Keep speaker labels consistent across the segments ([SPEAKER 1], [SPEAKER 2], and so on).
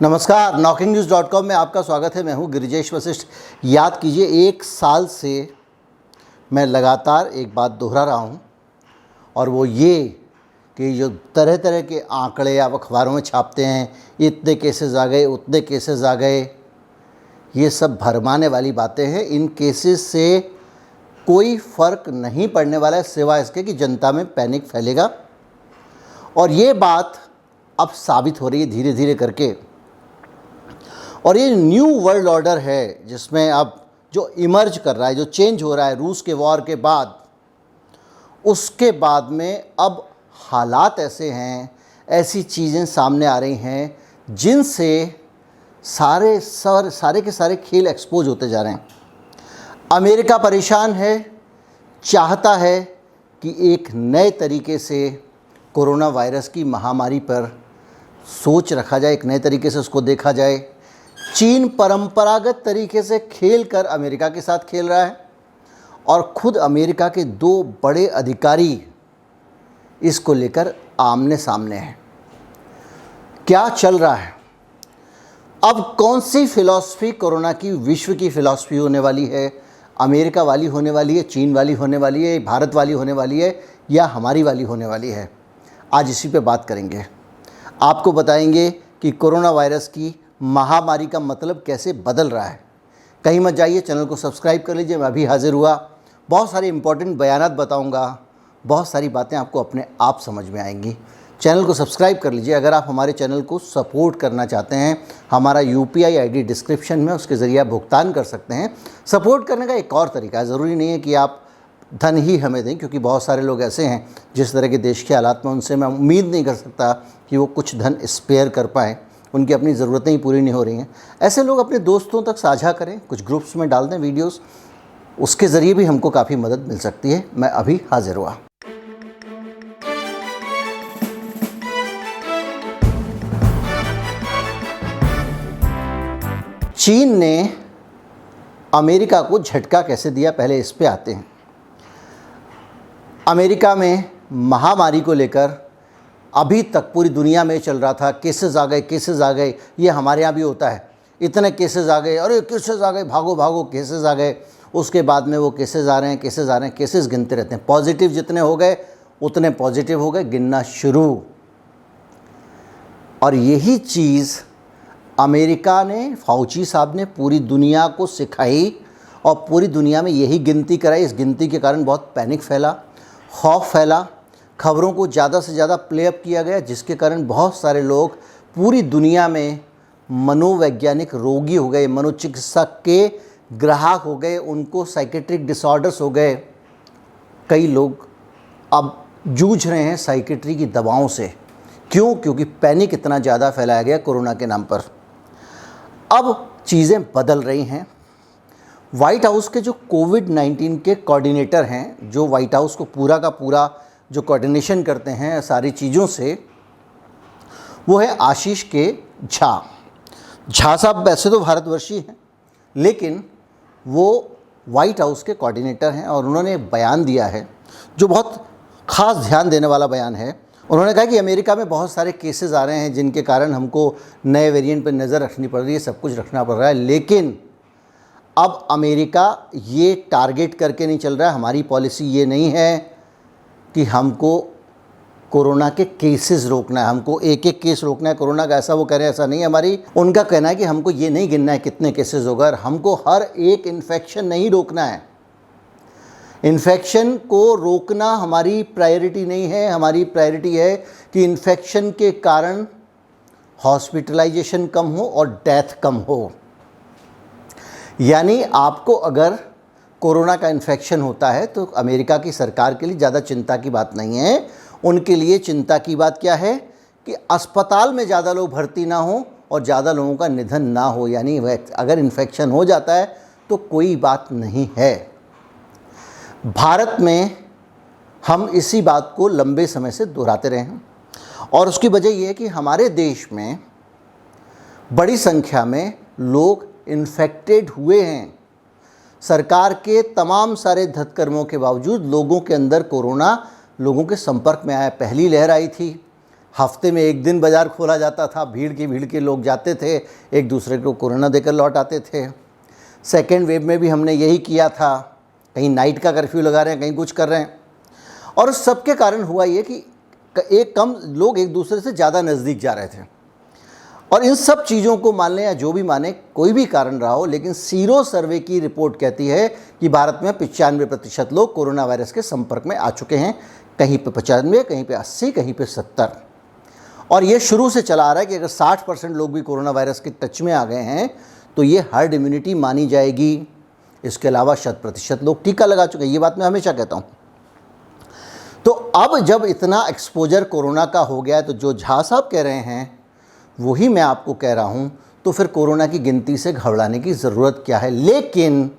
[SPEAKER 1] नमस्कार, knocking-news.com में आपका स्वागत है। मैं हूं गिरिजेश वशिष्ठ। याद कीजिए, 1 साल से मैं लगातार एक बात दोहरा रहा हूं और वो ये कि जो तरह तरह के आंकड़े आप अखबारों में छापते हैं, इतने केसेस आ गए, उतने केसेस आ गए, ये सब भरमाने वाली बातें हैं। इन केसेस से कोई फ़र्क नहीं पड़ने वाला है सिवाय इसके कि जनता में पैनिक फैलेगा। और ये बात अब साबित हो रही है धीरे धीरे करके। और ये न्यू वर्ल्ड ऑर्डर है जिसमें अब जो इमर्ज कर रहा है, जो चेंज हो रहा है रूस के वॉर के बाद, उसके बाद में अब हालात ऐसे हैं, ऐसी चीज़ें सामने आ रही हैं जिनसे सारे के सारे खेल एक्सपोज होते जा रहे हैं। अमेरिका परेशान है, चाहता है कि एक नए तरीके से कोरोना वायरस की महामारी पर सोच रखा जाए, एक नए तरीके से उसको देखा जाए। चीन परंपरागत तरीके से खेल कर अमेरिका के साथ खेल रहा है और ख़ुद अमेरिका के 2 बड़े अधिकारी इसको लेकर आमने सामने हैं। क्या चल रहा है? अब कौन सी फ़िलॉसफी कोरोना की विश्व की फ़िलॉसफी होने वाली है? अमेरिका वाली होने वाली है, चीन वाली होने वाली है, भारत वाली होने वाली है या हमारी वाली होने वाली है? आज इसी पे बात करेंगे। आपको बताएंगे कि कोरोना वायरस की महामारी का मतलब कैसे बदल रहा है। कहीं मत जाइए, चैनल को सब्सक्राइब कर लीजिए। मैं अभी हाजिर हुआ, बहुत सारे इंपॉर्टेंट बयानात बताऊंगा, बहुत सारी बातें आपको अपने आप समझ में आएंगी। चैनल को सब्सक्राइब कर लीजिए। अगर आप हमारे चैनल को सपोर्ट करना चाहते हैं, हमारा UPI ID डिस्क्रिप्शन में, उसके ज़रिए आप भुगतान कर सकते हैं। सपोर्ट करने का एक और तरीका है, ज़रूरी नहीं है कि आप धन ही हमें दें, क्योंकि बहुत सारे लोग ऐसे हैं जिस तरह के देश के हालात में, उनसे मैं उम्मीद नहीं कर सकता कि वो कुछ धन स्पेयर कर पाएँ। उनकी अपनी ज़रूरतें ही पूरी नहीं हो रही हैं। ऐसे लोग अपने दोस्तों तक साझा करें, कुछ ग्रुप्स में डाल दें वीडियोस, उसके ज़रिए भी हमको काफ़ी मदद मिल सकती है। मैं अभी हाजिर हुआ। चीन ने अमेरिका को झटका कैसे दिया, पहले इस पे आते हैं। अमेरिका में महामारी को लेकर अभी तक पूरी दुनिया में चल रहा था, केसेस आ गए। ये हमारे यहाँ भी होता है, इतने केसेस आ गए, अरे केसेस आ गए, भागो भागो, केसेस आ गए। उसके बाद में वो केसेस आ रहे हैं, केसेस गिनते रहते हैं। पॉजिटिव जितने हो गए उतने पॉजिटिव हो गए, गिनना शुरू। और यही चीज़ अमेरिका ने, फाउची साहब ने पूरी दुनिया को सिखाई और पूरी दुनिया में यही गिनती कराई। इस गिनती के कारण बहुत पैनिक फैला, खौफ फैला, खबरों को ज़्यादा से ज़्यादा प्ले अप किया गया, जिसके कारण बहुत सारे लोग पूरी दुनिया में मनोवैज्ञानिक रोगी हो गए, मनोचिकित्सक के ग्राहक हो गए, उनको साइकेट्रिक डिसऑर्डर्स हो गए। कई लोग अब जूझ रहे हैं साइकेट्री की दवाओं से। क्यों? क्योंकि पैनिक इतना ज़्यादा फैलाया गया कोरोना के नाम पर। अब चीज़ें बदल रही हैं। वाइट हाउस के जो कोविड-19 के कोऑर्डिनेटर हैं, जो वाइट हाउस को पूरा का पूरा जो कोऑर्डिनेशन करते हैं सारी चीज़ों से, वो है आशीष के झा साहब। वैसे तो भारतवर्षी हैं, लेकिन वो वाइट हाउस के कोऑर्डिनेटर हैं और उन्होंने बयान दिया है जो बहुत ख़ास ध्यान देने वाला बयान है। उन्होंने कहा कि अमेरिका में बहुत सारे केसेस आ रहे हैं जिनके कारण हमको नए वेरिएंट पर नज़र रखनी पड़ रही है, सब कुछ रखना पड़ रहा है, लेकिन अब अमेरिका ये टारगेट करके नहीं चल रहा है। हमारी पॉलिसी ये नहीं है कि हमको कोरोना के केसेस रोकना है, हमको एक एक केस रोकना है कोरोना का, ऐसा वो कह रहे हैं, ऐसा नहीं है हमारी। उनका कहना है कि हमको ये नहीं गिनना है कितने केसेस होगा, हमको हर एक इन्फेक्शन नहीं रोकना है। इन्फेक्शन को रोकना हमारी प्रायोरिटी नहीं है। हमारी प्रायोरिटी है कि इन्फेक्शन के कारण हॉस्पिटलाइजेशन कम हो और डेथ कम हो। यानी आपको अगर कोरोना का इन्फेक्शन होता है तो अमेरिका की सरकार के लिए ज़्यादा चिंता की बात नहीं है। उनके लिए चिंता की बात क्या है कि अस्पताल में ज़्यादा लोग भर्ती ना हो और ज़्यादा लोगों का निधन ना हो। यानी अगर इन्फेक्शन हो जाता है तो कोई बात नहीं है। भारत में हम इसी बात को लंबे समय से दोहराते रहे हैं और उसकी वजह यह है कि हमारे देश में बड़ी संख्या में लोग इन्फेक्टेड हुए हैं। सरकार के तमाम सारे धतकर्मों के बावजूद लोगों के अंदर कोरोना लोगों के संपर्क में आया। पहली लहर आई थी, हफ्ते में एक दिन बाज़ार खोला जाता था, भीड़ के लोग जाते थे, एक दूसरे को कोरोना देकर लौट आते थे। सेकेंड वेव में भी हमने यही किया था, कहीं नाइट का कर्फ्यू लगा रहे हैं, कहीं कुछ कर रहे हैं। और उस सब के कारण हुआ ये कि लोग एक दूसरे से ज़्यादा नज़दीक जा रहे थे। और इन सब चीज़ों को मान लें या जो भी माने, कोई भी कारण रहा हो, लेकिन सीरो सर्वे की रिपोर्ट कहती है कि भारत में 95% लोग कोरोना वायरस के संपर्क में आ चुके हैं। कहीं पे 95, कहीं पे 80, कहीं पे 70। और ये शुरू से चला आ रहा है कि अगर 60% लोग भी कोरोना वायरस के टच में आ गए हैं तो ये हर्ड इम्यूनिटी मानी जाएगी। इसके अलावा 100% लोग टीका लगा चुके हैं। ये बात मैं हमेशा कहता हूँ। तो अब जब इतना एक्सपोजर कोरोना का हो गया है, तो जो झा साहब कह रहे हैं वही मैं आपको कह रहा हूँ। तो फिर कोरोना की गिनती से घबराने की ज़रूरत क्या है। लेकिन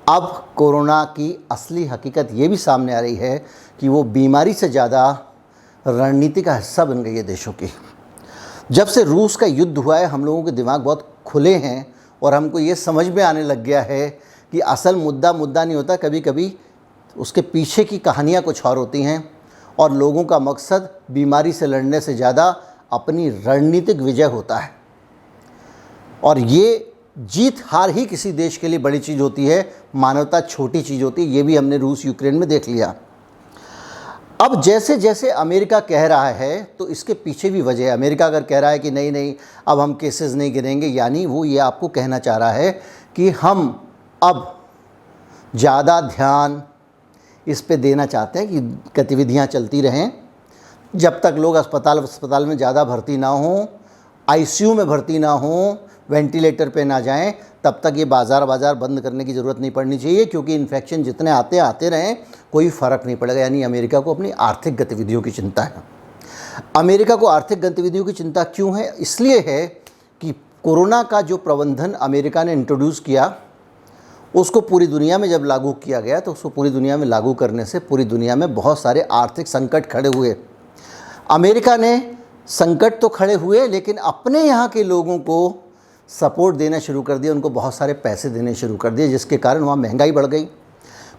[SPEAKER 1] अब कोरोना की असली हकीकत ये भी सामने आ रही है कि वो बीमारी से ज़्यादा रणनीति का हिस्सा बन गई है देशों की। जब से रूस का युद्ध हुआ है, हम लोगों के दिमाग बहुत खुले हैं और हमको ये समझ में आने लग गया है कि असल मुद्दा नहीं होता, कभी कभी उसके पीछे की कहानियाँ कुछ और होती हैं। और लोगों का मकसद बीमारी से लड़ने से ज़्यादा अपनी रणनीतिक विजय होता है। और ये जीत हार ही किसी देश के लिए बड़ी चीज़ होती है, मानवता छोटी चीज़ होती है। ये भी हमने रूस यूक्रेन में देख लिया। अब जैसे जैसे अमेरिका कह रहा है, तो इसके पीछे भी वजह है। अमेरिका अगर कह रहा है कि नहीं अब हम केसेस नहीं गिनेंगे, यानी वो ये आपको कहना चाह रहा है कि हम अब ज़्यादा ध्यान इस पे देना चाहते हैं कि गतिविधियां चलती रहें। जब तक लोग अस्पताल में ज़्यादा भर्ती ना हों, आईसीयू में भर्ती ना हों, वेंटिलेटर पे ना जाएं, तब तक ये बाज़ार बंद करने की ज़रूरत नहीं पड़नी चाहिए, क्योंकि इन्फेक्शन जितने आते रहें कोई फ़र्क नहीं पड़ेगा। यानी अमेरिका को अपनी आर्थिक गतिविधियों की चिंता है। अमेरिका को आर्थिक गतिविधियों की चिंता क्यों है? इसलिए है कि कोरोना का जो प्रबंधन अमेरिका ने इंट्रोड्यूस किया, उसको पूरी दुनिया में जब लागू किया गया, तो उसको पूरी दुनिया में लागू करने से पूरी दुनिया में बहुत सारे आर्थिक संकट खड़े हुए। अमेरिका ने संकट तो खड़े हुए, लेकिन अपने यहाँ के लोगों को सपोर्ट देना शुरू कर दिया, उनको बहुत सारे पैसे देने शुरू कर दिए, जिसके कारण वहाँ महंगाई बढ़ गई।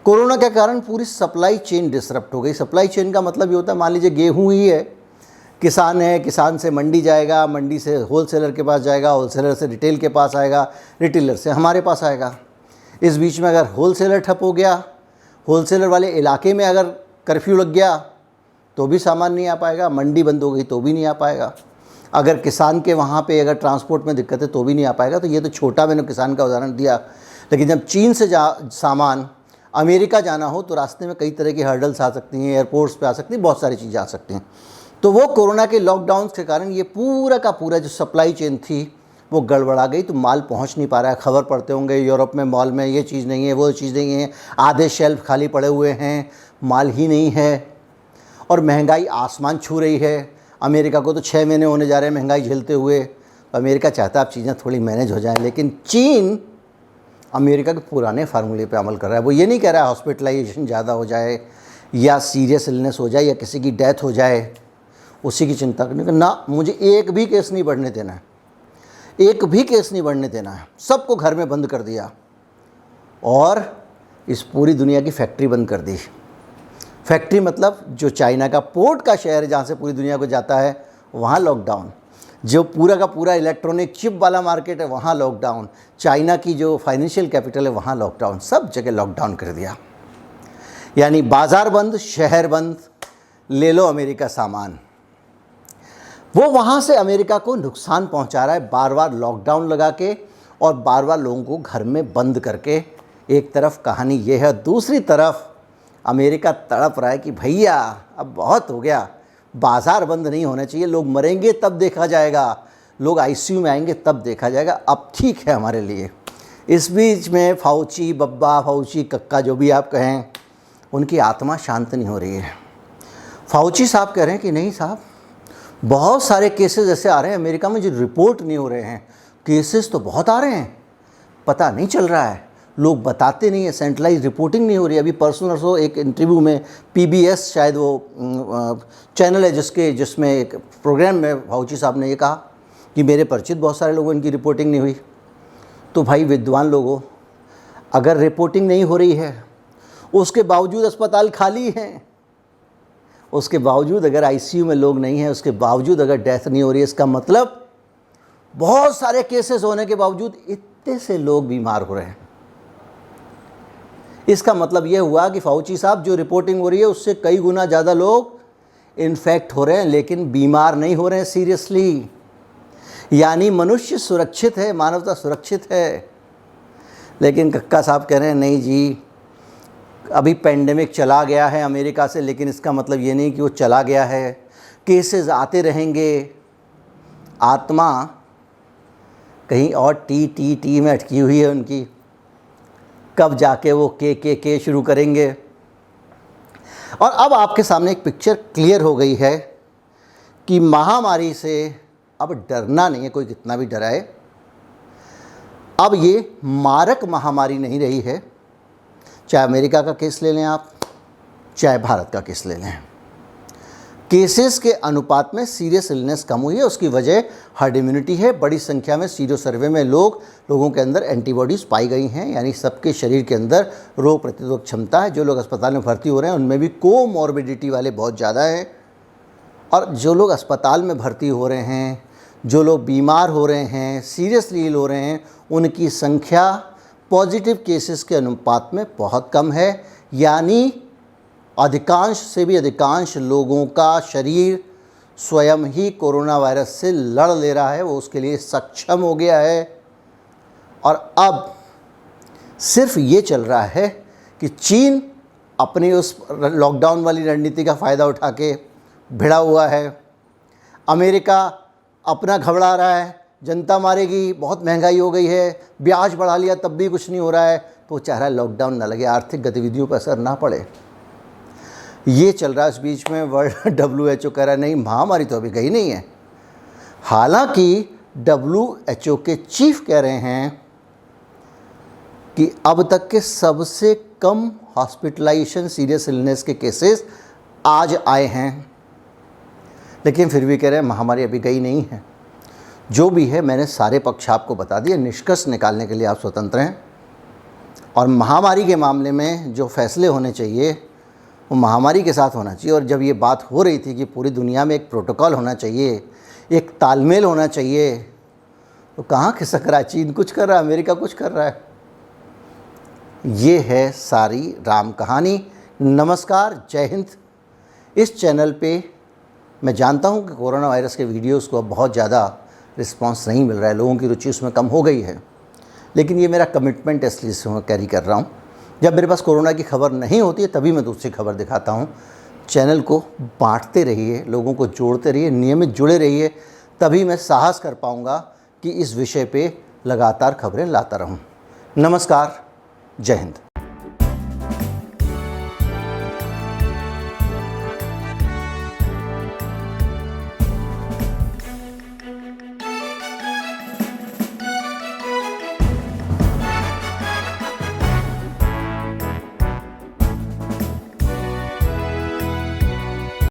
[SPEAKER 1] कोरोना के कारण पूरी सप्लाई चेन डिसरप्ट हो गई। सप्लाई चेन का मतलब ये होता है, मान लीजिए गेहूँ ही है, किसान है, किसान से मंडी जाएगा, मंडी से होलसेलर के पास जाएगा, होलसेलर से रिटेल के पास आएगा, रिटेलर से हमारे पास आएगा। इस बीच में अगर होलसेलर ठप हो गया, होलसेलर वाले इलाके में अगर कर्फ्यू लग गया तो भी सामान नहीं आ पाएगा, मंडी बंद हो गई तो भी नहीं आ पाएगा, अगर किसान के वहाँ पे अगर ट्रांसपोर्ट में दिक्कत है तो भी नहीं आ पाएगा। तो ये तो छोटा मैंने किसान का उदाहरण दिया, लेकिन जब चीन से सामान अमेरिका जाना हो तो रास्ते में कई तरह की हर्डल्स आ सकती हैं, एयरपोर्ट्स पे आ सकती हैं, बहुत सारी चीज़ें आ सकती हैं। तो वो कोरोना के लॉकडाउन के कारण ये पूरा का पूरा जो सप्लाई चेन थी वो गड़बड़ा गई। तो माल पहुंच नहीं पा रहा है। खबर पढ़ते होंगे यूरोप में मॉल में ये चीज़ नहीं है, वो चीज़ नहीं है, आधे शेल्फ खाली पड़े हुए हैं, माल ही नहीं है, और महंगाई आसमान छू रही है। अमेरिका को तो 6 महीने होने जा रहे हैं महंगाई झेलते हुए। अमेरिका चाहता है अब चीज़ें थोड़ी मैनेज हो जाएं, लेकिन चीन अमेरिका के पुराने फार्मूले पे अमल कर रहा है। वो ये नहीं कह रहा है हॉस्पिटलाइजेशन ज़्यादा हो जाए या सीरियस इलनेस हो जाए या किसी की डेथ हो जाए, उसी की चिंता करने का ना, मुझे एक भी केस नहीं बढ़ने देना है, एक भी केस नहीं बढ़ने देना है। सबको घर में बंद कर दिया और इस पूरी दुनिया की फैक्ट्री बंद कर दी। फैक्ट्री मतलब जो चाइना का पोर्ट का शहर है जहाँ से पूरी दुनिया को जाता है, वहाँ लॉकडाउन। जो पूरा का पूरा इलेक्ट्रॉनिक चिप वाला मार्केट है, वहाँ लॉकडाउन। चाइना की जो फाइनेंशियल कैपिटल है, वहाँ लॉकडाउन। सब जगह लॉकडाउन कर दिया। यानी बाज़ार बंद, शहर बंद, ले लो अमेरिका सामान। वो वहाँ से अमेरिका को नुकसान पहुँचा रहा है, बार बार लॉकडाउन लगा के और बार बार लोगों को घर में बंद करके। एक तरफ कहानी ये है, दूसरी तरफ अमेरिका तड़प रहा है कि भैया अब बहुत हो गया, बाज़ार बंद नहीं होना चाहिए, लोग मरेंगे तब देखा जाएगा, लोग आईसीयू में आएंगे तब देखा जाएगा, अब ठीक है हमारे लिए। इस बीच में फाउची बब्बा, फाउची कक्का, जो भी आप कहें, उनकी आत्मा शांत नहीं हो रही है। फाउची साहब कह रहे हैं कि नहीं साहब, बहुत सारे केसेस ऐसे आ रहे हैं अमेरिका में जो रिपोर्ट नहीं हो रहे हैं। केसेस तो बहुत आ रहे हैं, पता नहीं चल रहा है, लोग बताते नहीं है, सेंट्रलाइज रिपोर्टिंग नहीं हो रही। अभी परसों एक इंटरव्यू में PBS शायद वो चैनल है जिसमें एक प्रोग्राम में फाउची साहब ने ये कहा कि मेरे परिचित बहुत सारे लोगों इनकी रिपोर्टिंग नहीं हुई। तो भाई विद्वान लोगों, अगर रिपोर्टिंग नहीं हो रही है, उसके बावजूद अस्पताल खाली हैं, उसके बावजूद अगर आईसीयू में लोग नहीं हैं, उसके बावजूद अगर डेथ नहीं हो रही है, इसका मतलब बहुत सारे केसेस होने के बावजूद इतने से लोग बीमार हो रहे हैं। इसका मतलब यह हुआ कि फाउची साहब, जो रिपोर्टिंग हो रही है उससे कई गुना ज़्यादा लोग इन्फेक्ट हो रहे हैं लेकिन बीमार नहीं हो रहे हैं सीरियसली। यानी मनुष्य सुरक्षित है, मानवता सुरक्षित है। लेकिन कक्का साहब कह रहे हैं नहीं जी, अभी पेंडेमिक चला गया है अमेरिका से, लेकिन इसका मतलब ये नहीं कि वो चला गया है, केसेस आते रहेंगे। आत्मा कहीं और टी में अटकी हुई है उनकी, कब जाके वो के शुरू करेंगे। और अब आपके सामने एक पिक्चर क्लियर हो गई है कि महामारी से अब डरना नहीं है, कोई कितना भी डराए। अब ये मारक महामारी नहीं रही है, चाहे अमेरिका का केस ले लें आप, चाहे भारत का केस ले लें। केसेस के अनुपात में सीरियस इलनेस कम हुई है। उसकी वजह हर्ड इम्यूनिटी है। बड़ी संख्या में सीरो सर्वे में लोगों के अंदर एंटीबॉडीज़ पाई गई हैं, यानी सबके शरीर के अंदर रोग प्रतिरोधक क्षमता है। जो लोग अस्पताल में भर्ती हो रहे हैं उनमें भी कोमॉर्बिडिटी वाले बहुत ज़्यादा हैं। और जो लोग अस्पताल में भर्ती हो रहे हैं, जो लोग बीमार हो रहे हैं, सीरियसली इल हो रहे हैं, उनकी संख्या पॉजिटिव केसेस के अनुपात में बहुत कम है। यानी अधिकांश से भी अधिकांश लोगों का शरीर स्वयं ही कोरोना वायरस से लड़ ले रहा है, वो उसके लिए सक्षम हो गया है। और अब सिर्फ ये चल रहा है कि चीन अपनी उस लॉकडाउन वाली रणनीति का फ़ायदा उठा के भिड़ा हुआ है, अमेरिका अपना घबरा रहा है, जनता मारेगी, बहुत महंगाई हो गई है, ब्याज बढ़ा लिया तब भी कुछ नहीं हो रहा है, तो वो चाह रहा है लॉकडाउन ना लगे, आर्थिक गतिविधियों पर असर ना पड़े। ये चल रहा है। इस बीच में वर्ल्ड WHO कह रहा है नहीं, महामारी तो अभी गई नहीं है। हालांकि WHO के चीफ कह रहे हैं कि अब तक के सबसे कम हॉस्पिटलाइजेशन सीरियस इलनेस के केसेस आज आए हैं, लेकिन फिर भी कह रहे हैं महामारी अभी गई नहीं है। जो भी है, मैंने सारे पक्ष आपको बता दिए, निष्कर्ष निकालने के लिए आप स्वतंत्र हैं। और महामारी के मामले में जो फैसले होने चाहिए वो महामारी के साथ होना चाहिए। और जब ये बात हो रही थी कि पूरी दुनिया में एक प्रोटोकॉल होना चाहिए, एक तालमेल होना चाहिए, तो कहाँ खिसक रहा है? चीन कुछ कर रहा है, अमेरिका कुछ कर रहा है। ये है सारी राम कहानी। नमस्कार, जय हिंद। इस चैनल पे मैं जानता हूँ कि कोरोना वायरस के वीडियोज़ को अब बहुत ज़्यादा रिस्पांस नहीं मिल रहा है, लोगों की रुचि उसमें कम हो गई है, लेकिन ये मेरा कमिटमेंट है, इसलिए मैं कैरी कर रहा हूँ। जब मेरे पास कोरोना की खबर नहीं होती है तभी मैं दूसरी खबर दिखाता हूँ। चैनल को बांटते रहिए, लोगों को जोड़ते रहिए, नियमित जुड़े रहिए, तभी मैं साहस कर पाऊँगा कि इस विषय पे लगातार खबरें लाता रहूँ। नमस्कार, जय हिंद।